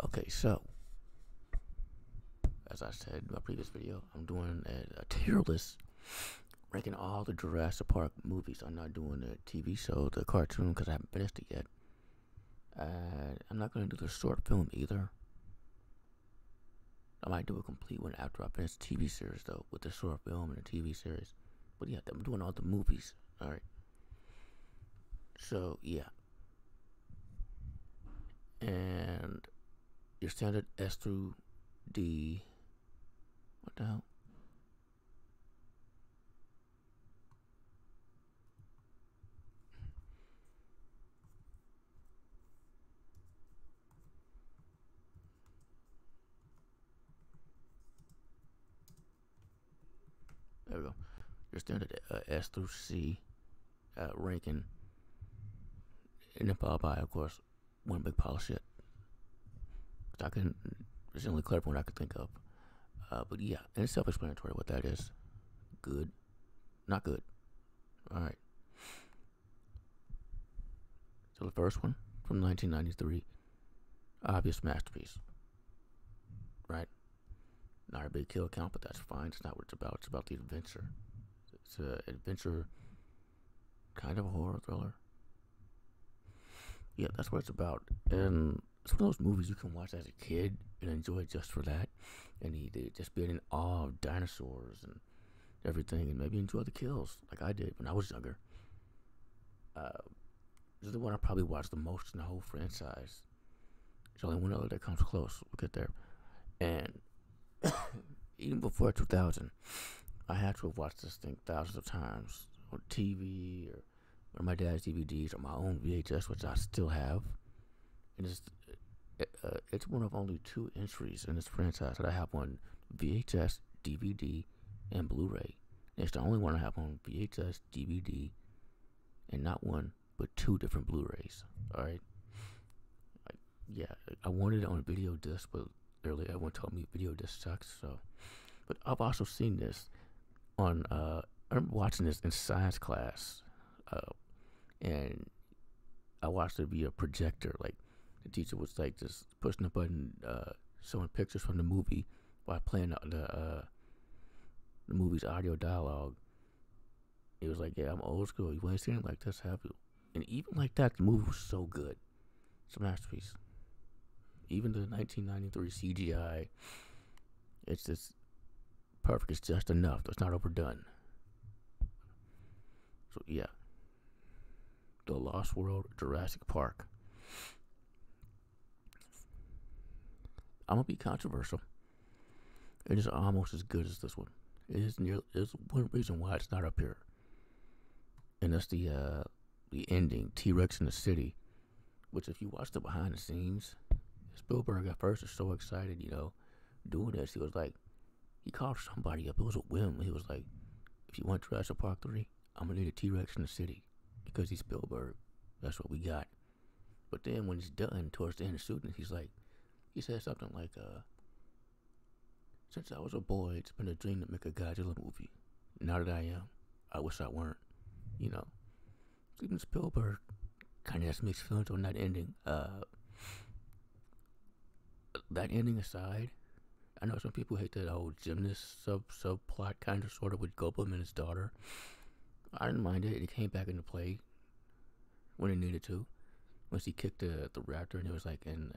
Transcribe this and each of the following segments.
Okay, so as I said in my previous video, I'm doing a tier list ranking all the Jurassic Park movies. I'm not doing the TV show, the cartoon, because I haven't finished it yet. I'm not going to do the short film either. I might do a complete one after I finish the TV series, though, with the short film and the TV series. But yeah, I'm doing all the movies. Alright. So, yeah. And your standard S through D. What the hell? There we go. Your standard S through C ranking. And then followed by, of course, one big pile of shit. It's the only clever one I could think of. But yeah, and it's self-explanatory what that is. Good. Not good. Alright. So the first one, from 1993. Obvious masterpiece. Right? Not a big kill count, but that's fine. It's not what it's about. It's about the adventure. It's an adventure, kind of a horror thriller. Yeah, that's what it's about. And it's one of those movies you can watch as a kid and enjoy just for that. And just being in awe of dinosaurs and everything, and maybe enjoy the kills like I did when I was younger. This is the one I probably watched the most in the whole franchise. There's only one other that comes close. We'll get there. And even before 2000, I had to have watched this thing thousands of times on TV or my dad's DVDs or my own VHS, which I still have. And it's one of only 2 entries in this franchise that I have on VHS, DVD, and Blu-ray. It's the only one I have on VHS, DVD, and not one, but 2 different Blu-rays. Alright? Yeah, I wanted it on video disc, but earlier everyone told me video disc sucks, so. But I've also seen this on, I remember watching this in science class, and I watched it via projector. Like, the teacher was like just pushing a button, showing pictures from the movie while playing the movie's audio dialogue. It was like, yeah, I'm old school. You ain't seen it like this, have you? And even like that, the movie was so good. It's a masterpiece. Even the 1993 CGI, it's just perfect. It's just enough. It's not overdone. So yeah, The Lost World, Jurassic Park. I'm gonna be controversial. It is almost as good as this one. There's one reason why it's not up here, and that's the ending, T-Rex in the city. Which, if you watch the behind the scenes, Spielberg at first was so excited, doing this. He was like, he called somebody up. It was a whim. He was like, if you want Jurassic Park 3, I'm gonna need a T-Rex in the city because he's Spielberg. That's what we got. But then when he's done, towards the end of shooting, he said something like, since I was a boy, it's been a dream to make a Godzilla movie. Now that I am, I wish I weren't. Steven Spielberg kind of has mixed feelings on that ending. That ending aside, I know some people hate that whole gymnast subplot kind of sort of with Goldblum and his daughter. I didn't mind it. It came back into play when it needed to. Once he kicked the raptor and it was like, and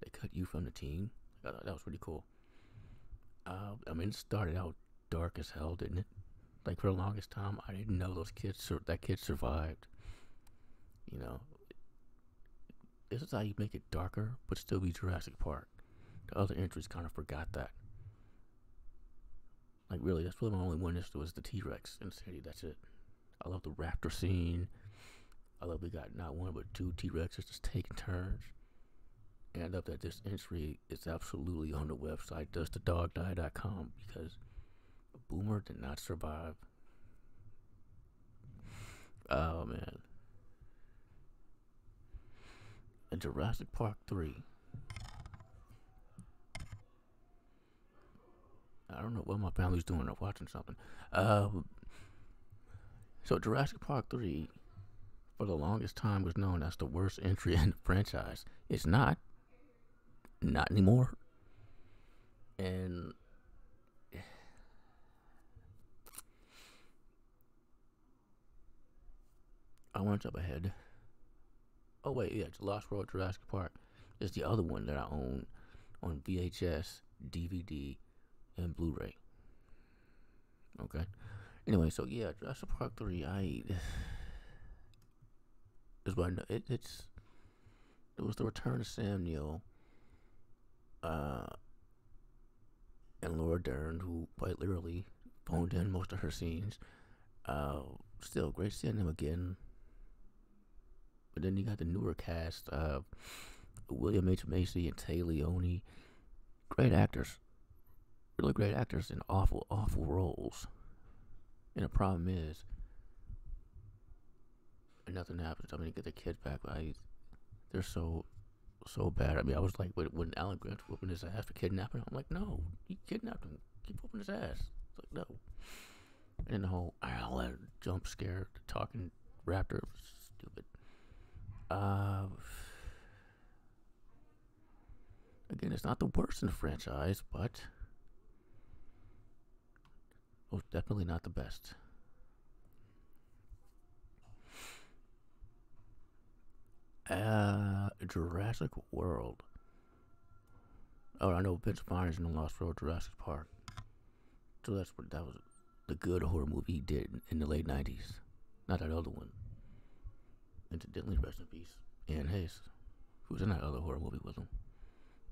they cut you from the team. That was pretty cool. It started out dark as hell, didn't it? Like, for the longest time, I didn't know that kid survived. This is how you make it darker, but still be Jurassic Park. The other entries kind of forgot that. Like, really, that's really my only one issue was the T-Rex in the city. That's it. I love the raptor scene. I love we got not 1 but 2 T-Rexes just taking turns. And I love that this entry is absolutely on the website, doesthedogdie.com, because Boomer did not survive. Oh, man. And Jurassic Park 3. I don't know what my family's doing. They're watching something. So Jurassic Park 3, for the longest time, was known as the worst entry in the franchise. It's not. not anymore. And I want to jump ahead. Oh wait, yeah, Lost World Jurassic Park is the other one that I own on VHS, DVD, and Blu-ray. Okay. Anyway, so yeah, Jurassic Park 3, is what I know. It was the return of Sam Neill, and Laura Dern, who quite literally phoned in most of her scenes. Still great seeing them again. But then you got the newer cast, William H. Macy and Tay Leone. Great actors. Really great actors in awful, awful roles. And the problem is, nothing happens. I mean, get the kids back. They're so bad. I mean, I was like, when Alan Grant's whooping his ass for kidnapping, I'm like, no, you kidnapped him. Keep whooping his ass. It's like, no. And then the whole jump scare, talking raptor, stupid. Again, it's not the worst in the franchise, but most definitely not the best. Jurassic World. Oh, I know Vince Vaughn's in the Lost World Jurassic Park. So that was the good horror movie he did in the late 90s. Not that other one. Incidentally, rest in peace. Ian Hayes, who was in that other horror movie with him.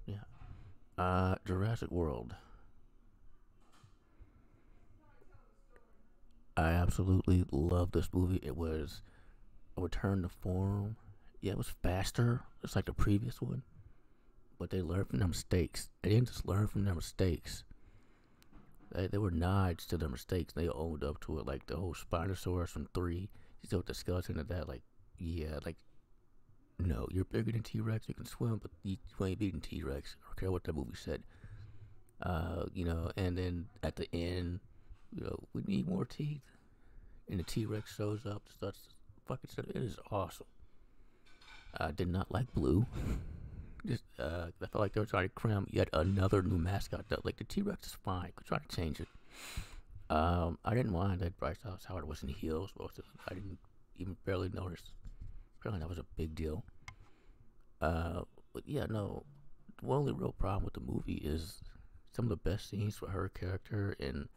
Yeah. Jurassic World. I absolutely love this movie. It was a return to form. Yeah, it was faster. It's like the previous one. But they learned from their mistakes. They didn't just learn from their mistakes. They were nods to their mistakes. They owned up to it. Like the whole Spinosaurus from 3. You still with the skeleton of that. Like, yeah, like, no, you're bigger than T-Rex. You can swim, but you ain't beating T-Rex. I don't care what that movie said. And then at the end, we need more teeth. And the T-Rex shows up, starts fucking stuff. It is awesome. I did not like Blue. Just, I felt like they were trying to cram yet another new mascot. Like, the T-Rex is fine. Could try to change it. I didn't mind that Bryce Dallas Howard was in heels. I didn't even barely notice. Apparently that was a big deal. But yeah, no. The only real problem with the movie is some of the best scenes for her character and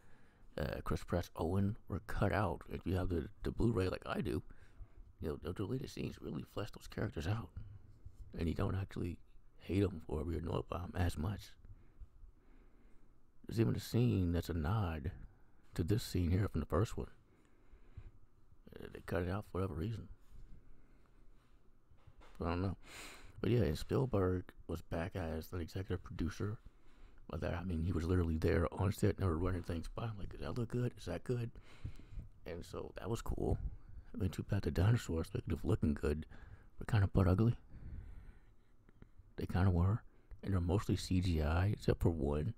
Chris Pratt's Owen were cut out. If you have the Blu-ray like I do, the deleted scenes really flesh those characters out. And you don't actually hate them or be annoyed by them as much. There's even a scene that's a nod to this scene here from the first one. They cut it out for whatever reason. I don't know. But yeah, and Spielberg was back as an executive producer. By that I mean he was literally there on set, never running things by him. Like, does that look good? Is that good? And so that was cool. I mean, too bad the dinosaurs, speaking of looking good, were kind of butt ugly. They kind of were. And they're mostly CGI, except for one,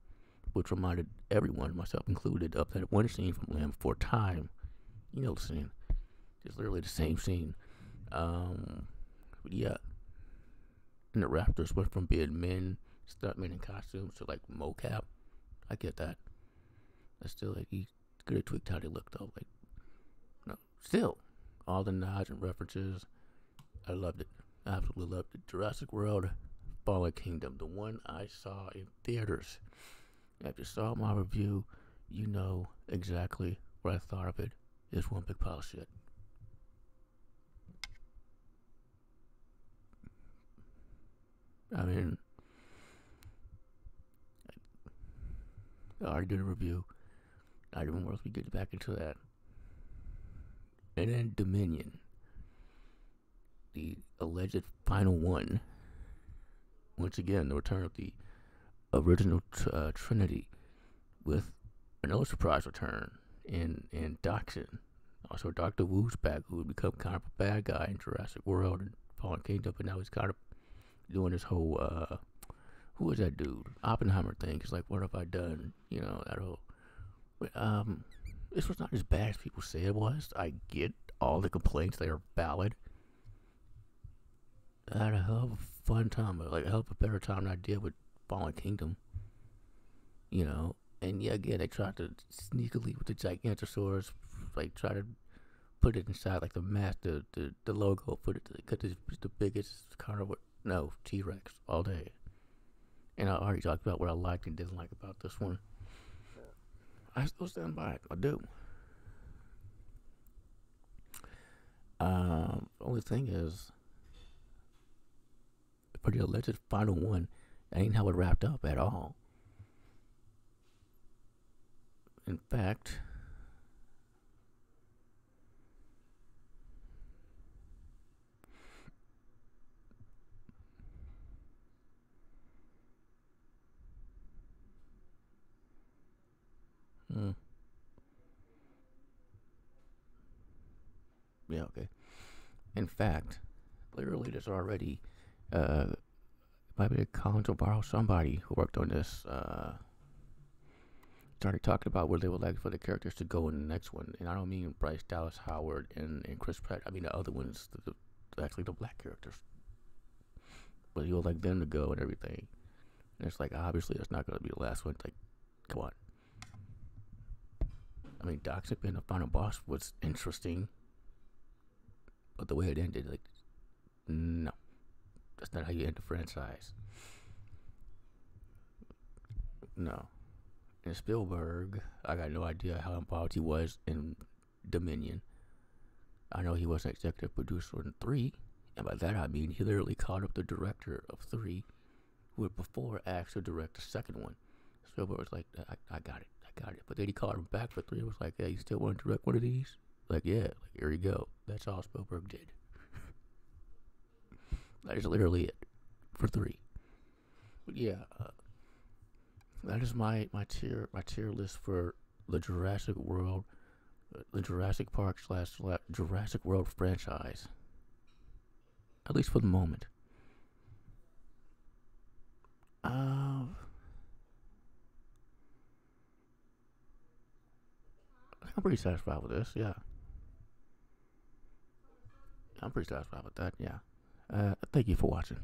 which reminded everyone, myself included, of that one scene from Land Before Time. You know the scene. It's literally the same scene. But yeah. And the raptors went from being men, stuntmen in costumes, to like mocap. I get that. That's still like, he could have tweaked how they looked though. Like, no. Still, all the nods and references, I loved it. I absolutely loved it. Jurassic World, Fallen Kingdom, the one I saw in theaters. If you saw my review, you know exactly what I thought of it. It's one big pile of shit. I mean, I already did a review. Not even worth me getting back into that. And then Dominion, the alleged final one. Once again, the return of the original Trinity with another surprise return in Dachshund. Also, Dr. Wu's back, who would become kind of a bad guy in Jurassic World and Fallen Kingdom, but now he's kind of doing this whole, who was that dude? Oppenheimer thing. He's like, what have I done? That whole, but, this was not as bad as people say it was. I get all the complaints. They are valid. I had a hell of a fun time, like a hell of a better time than I did with Fallen Kingdom, you know. And yeah, again, they tried to sneakily with the Gigantosaurus, like try to put it inside like the mask, the logo, put it because it's the biggest carnivore. No, T-Rex all day. And I already talked about what I liked and didn't like about this one. I still stand by it. I do. The only thing is, for the alleged final one, that ain't how it wrapped up at all. In fact, hmm, yeah, okay. In fact, literally, there's already, might be a Collins or borrow somebody who worked on this, started talking about where they would like for the characters to go in the next one. And I don't mean Bryce Dallas Howard and Chris Pratt. I mean the other ones, actually the black characters. But you would like them to go and everything. And it's like, obviously, that's not going to be the last one. Like, come on. I mean, Doxy being the final boss was interesting. But the way it ended, like, no. That's not how you end a franchise. No. And Spielberg, I got no idea how involved he was in Dominion. I know he was an executive producer in 3, and by that I mean he literally called up the director of 3, who had before asked to direct the second one. Spielberg was like, I got it. But then he called him back for 3 and was like, hey, you still want to direct one of these? Like, yeah, like, here you go. That's all Spielberg did. That is literally it for 3. But yeah, that is my tier list for the Jurassic World, the Jurassic Park / Jurassic World franchise. At least for the moment. I'm pretty satisfied with this. Yeah, I'm pretty satisfied with that. Yeah. Thank you for watching.